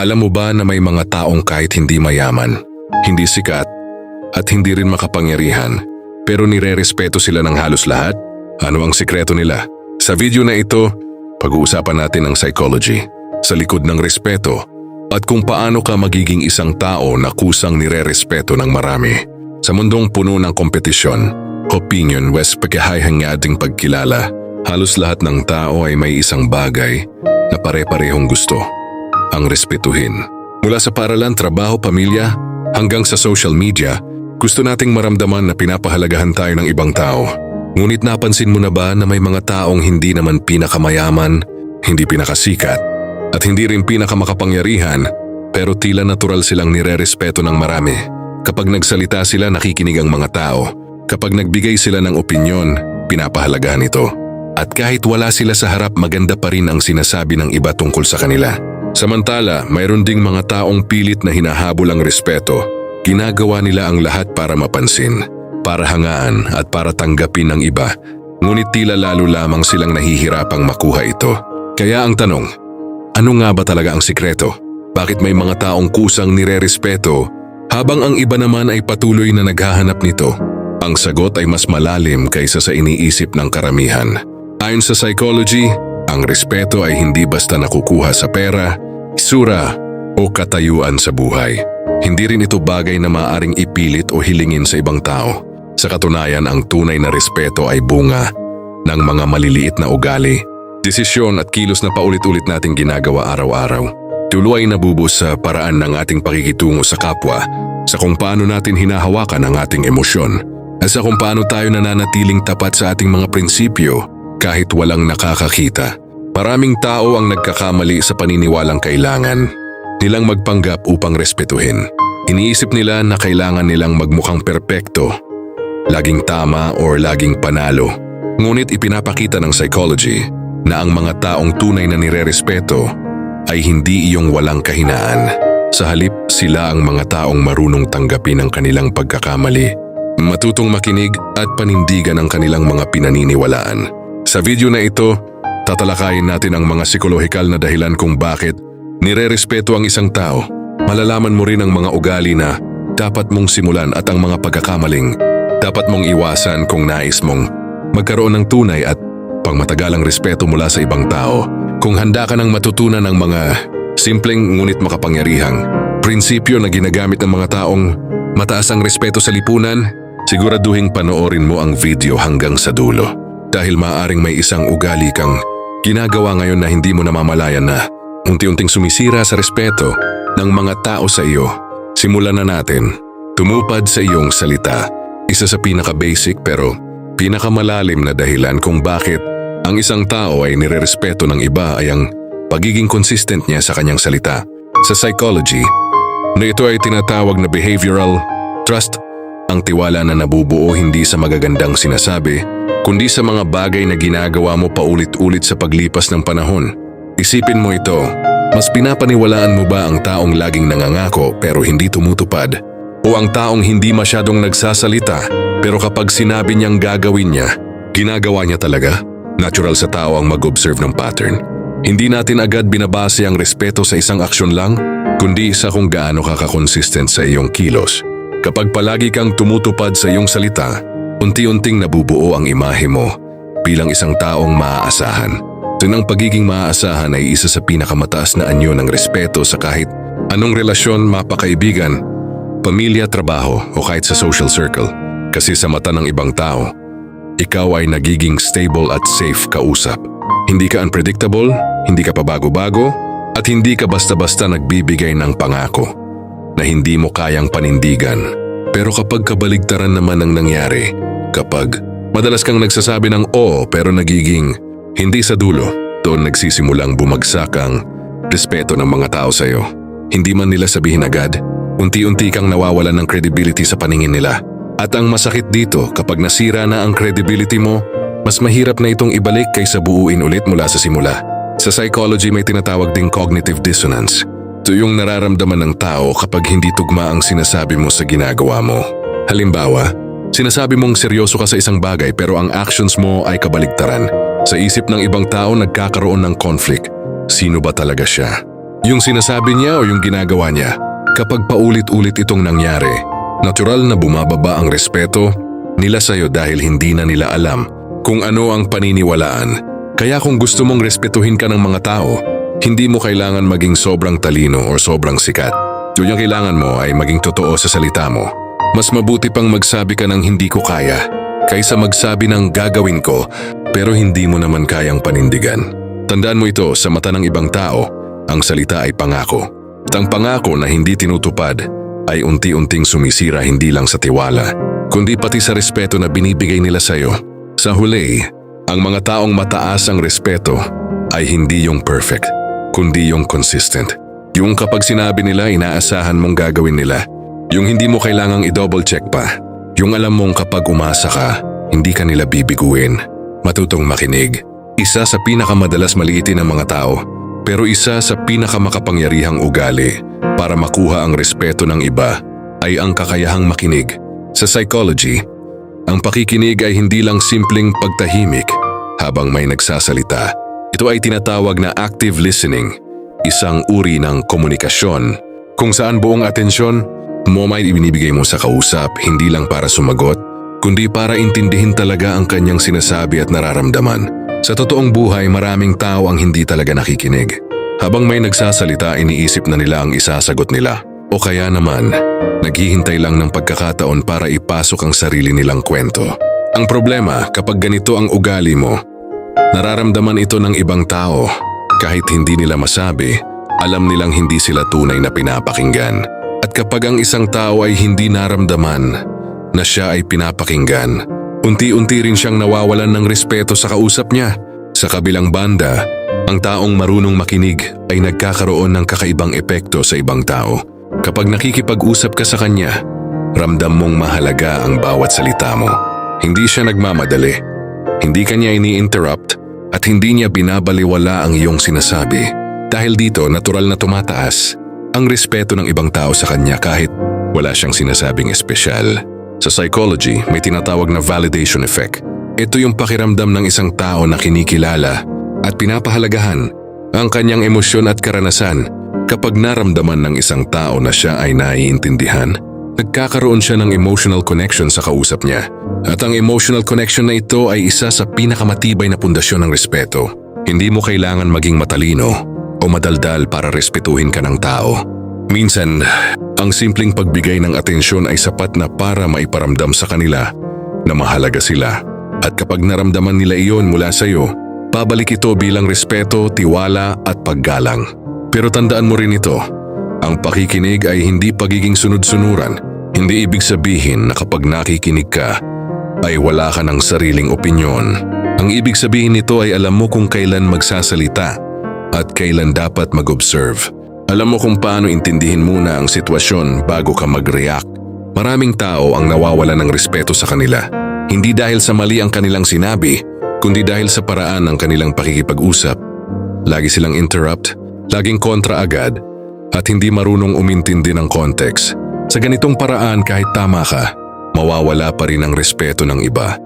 Alam mo ba na may mga taong kahit hindi mayaman, hindi sikat, at hindi rin makapangyarihan, pero nirerespeto sila ng halos lahat? Ano ang sikreto nila? Sa video na ito, pag-uusapan natin ang psychology, sa likod ng respeto, at kung paano ka magiging isang tao na kusang nirerespeto ng marami. Sa mundong puno ng kompetisyon, opinion, pagkahayang ating pagkilala, halos lahat ng tao ay may isang bagay na pare-parehong gusto. Ang respetuhin. Mula sa paralan, trabaho, pamilya, hanggang sa social media, gusto nating maramdaman na pinapahalagahan tayo ng ibang tao. Ngunit napansin mo na ba na may mga taong hindi naman pinakamayaman, hindi pinakasikat, at hindi rin pinakamakapangyarihan, pero tila natural silang nirerespeto ng marami. Kapag nagsalita sila, nakikinig ang mga tao. Kapag nagbigay sila ng opinyon, pinapahalagahan ito. At kahit wala sila sa harap, maganda pa rin ang sinasabi ng iba tungkol sa kanila. Samantala, mayroon ding mga taong pilit na hinahabol ang respeto. Ginagawa nila ang lahat para mapansin, para hangaan at para tanggapin ng iba. Ngunit tila lalo lamang silang nahihirapang makuha ito. Kaya ang tanong, ano nga ba talaga ang sikreto? Bakit may mga taong kusang nirerespeto habang ang iba naman ay patuloy na naghahanap nito? Ang sagot ay mas malalim kaysa sa iniisip ng karamihan. Ayon sa psychology, ang respeto ay hindi basta nakukuha sa pera, isura o katayuan sa buhay. Hindi rin ito bagay na maaaring ipilit o hilingin sa ibang tao. Sa katunayan, ang tunay na respeto ay bunga ng mga maliliit na ugali, desisyon at kilos na paulit-ulit nating ginagawa araw-araw. Tuloy ay nabubuo sa paraan ng ating pakikitungo sa kapwa, sa kung paano natin hinahawakan ang ating emosyon, at sa kung paano tayo nananatiling tapat sa ating mga prinsipyo kahit walang nakakakita. Maraming tao ang nagkakamali sa paniniwalang kailangan nilang magpanggap upang respetuhin. Iniisip nila na kailangan nilang magmukhang perpekto, laging tama o laging panalo. Ngunit ipinapakita ng psychology na ang mga taong tunay na nirerespeto ay hindi iyong walang kahinaan. Sa halip, sila ang mga taong marunong tanggapin ang kanilang pagkakamali, matutong makinig at panindigan ang kanilang mga pinaniniwalaan. Sa video na ito, tatalakayin natin ang mga psikolohikal na dahilan kung bakit nirerespeto ang isang tao. Malalaman mo rin ang mga ugali na dapat mong simulan at ang mga pagkakamaling dapat mong iwasan kung nais mong magkaroon ng tunay at pangmatagalang respeto mula sa ibang tao. Kung handa ka ng matutunan ng mga simpleng ngunit makapangyarihang prinsipyo na ginagamit ng mga taong mataas ang respeto sa lipunan, siguraduhing panoorin mo ang video hanggang sa dulo. Dahil maaaring may isang ugali kang ginagawa ngayon na hindi mo namamalayan na unti-unting sumisira sa respeto ng mga tao sa iyo. Simulan na natin. Tumupad sa iyong salita. Isa sa pinaka-basic pero pinakamalalim na dahilan kung bakit ang isang tao ay nirerespeto ng iba ay ang pagiging consistent niya sa kanyang salita. Sa psychology, na ito ay tinatawag na behavioral trust, ang tiwala na nabubuo hindi sa magagandang sinasabi, kundi sa mga bagay na ginagawa mo paulit-ulit sa paglipas ng panahon. Isipin mo ito, mas pinapaniwalaan mo ba ang taong laging nangangako pero hindi tumutupad? O ang taong hindi masyadong nagsasalita pero kapag sinabi niyang gagawin niya, ginagawa niya talaga? Natural sa tao ang mag-observe ng pattern. Hindi natin agad binabase ang respeto sa isang aksyon lang, kundi sa kung gaano ka ka-consistent sa iyong kilos. Kapag palagi kang tumutupad sa iyong salita, unti-unting nabubuo ang imahe mo bilang isang taong maaasahan. Ang pagiging maaasahan ay isa sa pinakamataas na anyo ng respeto sa kahit anong relasyon, mapakaibigan, pamilya, trabaho o kahit sa social circle. Kasi sa mata ng ibang tao, ikaw ay nagiging stable at safe kausap. Hindi ka unpredictable, hindi ka pabago-bago, at hindi ka basta-basta nagbibigay ng pangako na hindi mo kayang panindigan. Pero kapag kabaligtaran naman ang nangyari, kapag madalas kang nagsasabi ng oo pero nagiging hindi sa dulo, doon nagsisimulang bumagsak ang respeto ng mga tao sa iyo. Hindi man nila sabihin agad, unti-unti kang nawawalan ng credibility sa paningin nila. At ang masakit dito, kapag nasira na ang credibility mo, mas mahirap na itong ibalik kaysa buuin ulit mula sa simula. Sa psychology may tinatawag ding cognitive dissonance. Ito yung nararamdaman ng tao kapag hindi tugma ang sinasabi mo sa ginagawa mo. Halimbawa, sinasabi mong seryoso ka sa isang bagay pero ang actions mo ay kabaligtaran. Sa isip ng ibang tao nagkakaroon ng conflict. Sino ba talaga siya? Yung sinasabi niya o yung ginagawa niya. Kapag paulit-ulit itong nangyari, natural na bumababa ang respeto nila sa'yo dahil hindi na nila alam kung ano ang paniniwalaan. Kaya kung gusto mong respetuhin ka ng mga tao, hindi mo kailangan maging sobrang talino o sobrang sikat. Yung kailangan mo ay maging totoo sa salita mo. Mas mabuti pang magsabi ka ng hindi ko kaya kaysa magsabi ng gagawin ko pero hindi mo naman kayang panindigan. Tandaan mo ito, sa mata ng ibang tao, ang salita ay pangako. At ang pangako na hindi tinutupad ay unti-unting sumisira hindi lang sa tiwala, kundi pati sa respeto na binibigay nila sa'yo. Sa huli, ang mga taong mataas ang respeto ay hindi yung perfect, kundi yung consistent. Yung kapag sinabi nila, inaasahan mong gagawin nila. Yung hindi mo kailangang i-double check pa. Yung alam mong kapag umasa ka, hindi ka nila bibiguin. Matutong makinig. Isa sa pinakamadalas maliitin ng mga tao, pero isa sa pinakamakapangyarihang ugali para makuha ang respeto ng iba ay ang kakayahang makinig. Sa psychology, ang pakikinig ay hindi lang simpleng pagtahimik habang may nagsasalita. Ito ay tinatawag na active listening, isang uri ng komunikasyon kung saan buong atensyon mo may ibinibigay mo sa kausap, hindi lang para sumagot, kundi para intindihin talaga ang kanyang sinasabi at nararamdaman. Sa totoong buhay, maraming tao ang hindi talaga nakikinig. Habang may nagsasalita, iniisip na nila ang isasagot nila. O kaya naman, naghihintay lang ng pagkakataon para ipasok ang sarili nilang kwento. Ang problema, kapag ganito ang ugali mo, nararamdaman ito ng ibang tao. Kahit hindi nila masabi, alam nilang hindi sila tunay na pinapakinggan. At kapag ang isang tao ay hindi naramdaman na siya ay pinapakinggan, unti-unti rin siyang nawawalan ng respeto sa kausap niya. Sa kabilang banda, ang taong marunong makinig ay nagkakaroon ng kakaibang epekto sa ibang tao. Kapag nakikipag-usap ka sa kanya, ramdam mong mahalaga ang bawat salita mo. Hindi siya nagmamadali, hindi kanya ini-interrupt at hindi niya binabaliwala ang iyong sinasabi. Dahil dito, natural na tumataas ang respeto ng ibang tao sa kanya kahit wala siyang sinasabing espesyal. Sa psychology, may tinatawag na validation effect. Ito yung pakiramdam ng isang tao na kinikilala at pinapahalagahan ang kanyang emosyon at karanasan. Kapag naramdaman ng isang tao na siya ay naiintindihan, nagkakaroon siya ng emotional connection sa kausap niya. At ang emotional connection na ito ay isa sa pinakamatibay na pundasyon ng respeto. Hindi mo kailangan maging matalino o madaldal para respetuhin ka ng tao. Minsan, ang simpleng pagbigay ng atensyon ay sapat na para maiparamdam sa kanila na mahalaga sila. At kapag naramdaman nila iyon mula sa iyo, babalik ito bilang respeto, tiwala at paggalang. Pero tandaan mo rin ito, ang pakikinig ay hindi pagiging sunod-sunuran. Hindi ibig sabihin na kapag nakikinig ka, ay wala ka ng sariling opinyon. Ang ibig sabihin nito ay alam mo kung kailan magsasalita at kailan dapat mag-observe. Alam mo kung paano intindihin muna ang sitwasyon bago ka mag-react. Maraming tao ang nawawalan ng respeto sa kanila. Hindi dahil sa mali ang kanilang sinabi, kundi dahil sa paraan ng kanilang pakikipag-usap. Lagi silang interrupt, laging kontra agad, at hindi marunong umintindi ng context. Sa ganitong paraan, kahit tama ka, mawawala pa rin ang respeto ng iba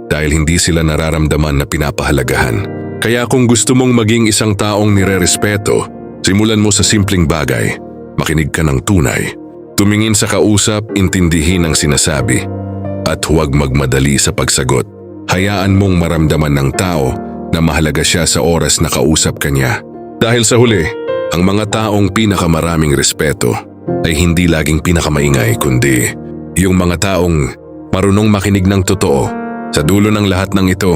dahil hindi sila nararamdaman na pinapahalagahan. Kaya kung gusto mong maging isang taong nire-respeto, simulan mo sa simpleng bagay. Makinig ka ng tunay. Tumingin sa kausap, intindihin ang sinasabi, at huwag magmadali sa pagsagot. Hayaan mong maramdaman ng tao na mahalaga siya sa oras na kausap ka niya. Dahil sa huli, ang mga taong pinakamaraming respeto ay hindi laging pinakamaingay, kundi yung mga taong marunong makinig ng totoo. Sa dulo ng lahat ng ito,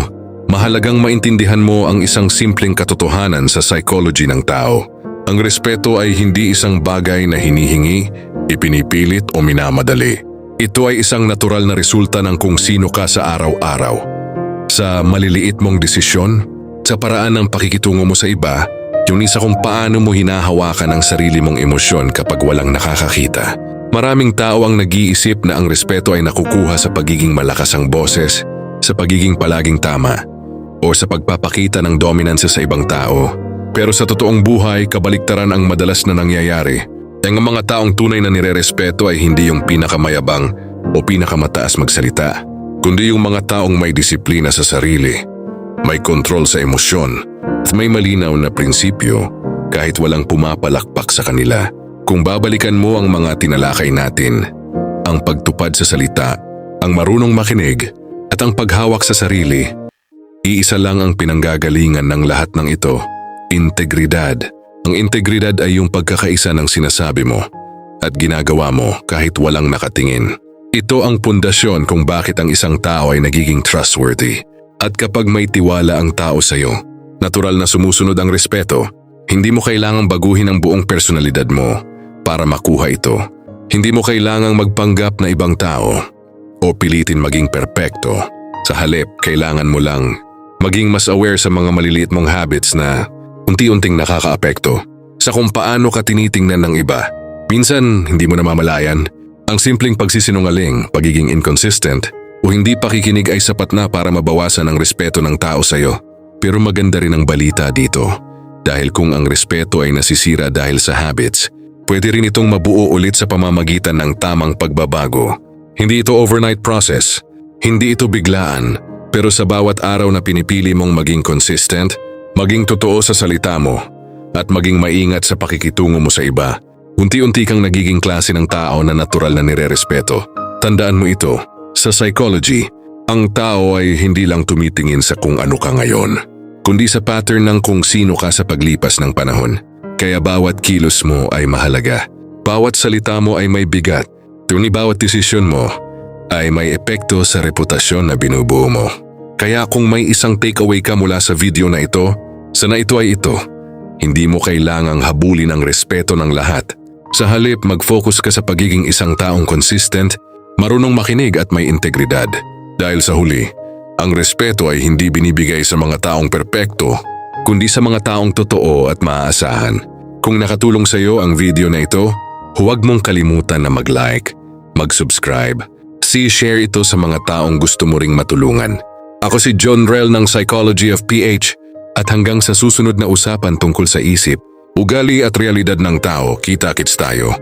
mahalagang maintindihan mo ang isang simpleng katotohanan sa psychology ng tao. Ang respeto ay hindi isang bagay na hinihingi, ipinipilit o minamadali. Ito ay isang natural na resulta ng kung sino ka sa araw-araw. Sa maliliit mong desisyon, sa paraan ng pakikitungo mo sa iba, yung isa kung paano mo hinahawakan ang sarili mong emosyon kapag walang nakakakita. Maraming tao ang nag-iisip na ang respeto ay nakukuha sa pagiging malakas ang boses, sa pagiging palaging tama, o sa pagpapakita ng dominance sa ibang tao. Pero sa totoong buhay, kabaliktaran ang madalas na nangyayari. Ang mga taong tunay na nirerespeto ay hindi yung pinakamayabang o pinakamataas magsalita, kundi yung mga taong may disiplina sa sarili, may kontrol sa emosyon, at may malinaw na prinsipyo kahit walang pumapalakpak sa kanila. Kung babalikan mo ang mga tinalakay natin, ang pagtupad sa salita, ang marunong makinig, at ang paghawak sa sarili, iisa lang ang pinanggagalingan ng lahat ng ito: integridad. Ang integridad ay yung pagkakaisa ng sinasabi mo at ginagawa mo kahit walang nakatingin. Ito ang pundasyon kung bakit ang isang tao ay nagiging trustworthy. At kapag may tiwala ang tao sa iyo, natural na sumusunod ang respeto. Hindi mo kailangang baguhin ang buong personalidad mo para makuha ito. Hindi mo kailangang magpanggap na ibang tao o pilitin maging perpekto. Sa halip, kailangan mo lang maging mas aware sa mga maliliit mong habits na unti-unting nakakaapekto sa kung paano ka tinitingnan ng iba. Minsan, hindi mo namamalayan, ang simpleng pagsisinungaling, pagiging inconsistent, o hindi pakikinig ay sapat na para mabawasan ang respeto ng tao sa iyo. Pero maganda rin ang balita dito. Dahil kung ang respeto ay nasisira dahil sa habits, pwede rin itong mabuo ulit sa pamamagitan ng tamang pagbabago. Hindi ito overnight process, hindi ito biglaan, pero sa bawat araw na pinipili mong maging consistent, maging totoo sa salita mo, at maging maingat sa pakikitungo mo sa iba, unti-unti kang nagiging klase ng tao na natural na nirerespeto. Tandaan mo ito, sa psychology, ang tao ay hindi lang tumitingin sa kung ano ka ngayon, kundi sa pattern ng kung sino ka sa paglipas ng panahon. Kaya bawat kilos mo ay mahalaga. Bawat salita mo ay may bigat. Tuni bawat desisyon mo ay may epekto sa reputasyon na binubuo mo. Kaya kung may isang takeaway ka mula sa video na ito, sana ito ay ito. Hindi mo kailangang habulin ang respeto ng lahat. Sa halip, mag-focus ka sa pagiging isang taong consistent, marunong makinig at may integridad. Dahil sa huli, ang respeto ay hindi binibigay sa mga taong perpekto, kundi sa mga taong totoo at maaasahan. Kung nakatulong sa iyo ang video na ito, huwag mong kalimutan na mag-like, mag-subscribe, share ito sa mga taong gusto mo ring matulungan. Ako si John Rel ng Psychology of PH, at hanggang sa susunod na usapan tungkol sa isip, ugali at realidad ng tao, kita-kits tayo.